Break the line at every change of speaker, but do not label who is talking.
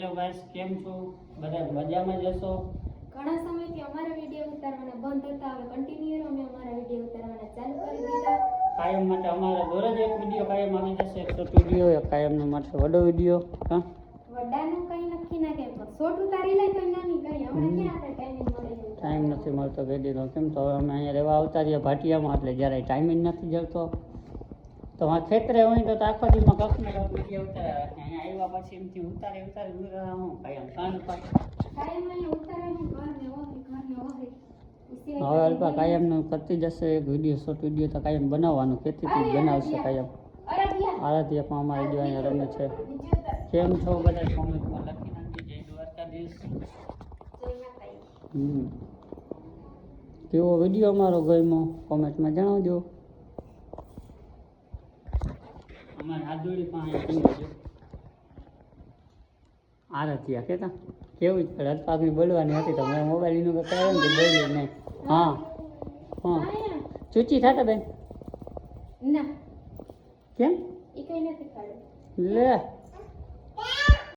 Hello guys, કેમ છો? બધા મજામાં જશો?
ઘણા સમયથી અમારા વિડીયો ઉતારવાના બંધ હતા, હવે કન્ટિન્યુ અમે અમારા વિડીયો ઉતારવાના ચાલુ કરી દીધા.
કાયમ માટે અમારા દરરોજ એક વિડીયો કાયમ આવી જશે, એક શોર્ટ વિડીયો, એક કાયમનો માટે વડો વિડીયો. હા,
વડાનું કઈ નક્કી ના કેમ પણ શોર્ટ ઉતારી લે તો નાની કઈ હમણાં ક્યાં આપણે ટાઈમિંગ મળે
ટાઈમ નથી મળતો બેડીનો. કેમ તો હવે અમે અહીંયા રહેવા આવતા રહીએ ભાટિયામાં, એટલે જ્યારે ટાઈમ જ નથી જતો. તો આ ખેતરે હોય તો આખો દીમાં કખને કખ વિડીયો ઉતાર્યા રાખે. અહીંયા આવ્યા પછી એમથી ઉતારી હું કાયમ કાન પાય.
કાયમ અહીંયા ઉતારવાનું ઘરને ઓહરી
હવે અલ્પા કાયમનું કરતી જશે એક વિડીયો, શોર્ટ વિડીયો તો કાયમ બનાવવાનું, ખેતીથી જ બનાવશે કાયમ. આરાધ્યા પણ અમારી જો અહીંયા રમે છે. કેમ છો બધા કોમેન્ટમાં લખી નાખજો. જય દ્વારકાધીશ. કેવો વિડીયો અમારો ગમ્યો કોમેન્ટમાં જણાવજો. અમારે હાદુડી પણ અહીંયા પીવું આરાધ્યા કહેતા કેવું જ પડે. અલ્પાગની બોલવાની હતી તો મેં મોબાઈલ એનું કરાવ્યું ને બોલ્યું નહીં. હા હા, ચૂચી થતા બેન
ના
કેમ
એ કઈ નથી ખાડે
લે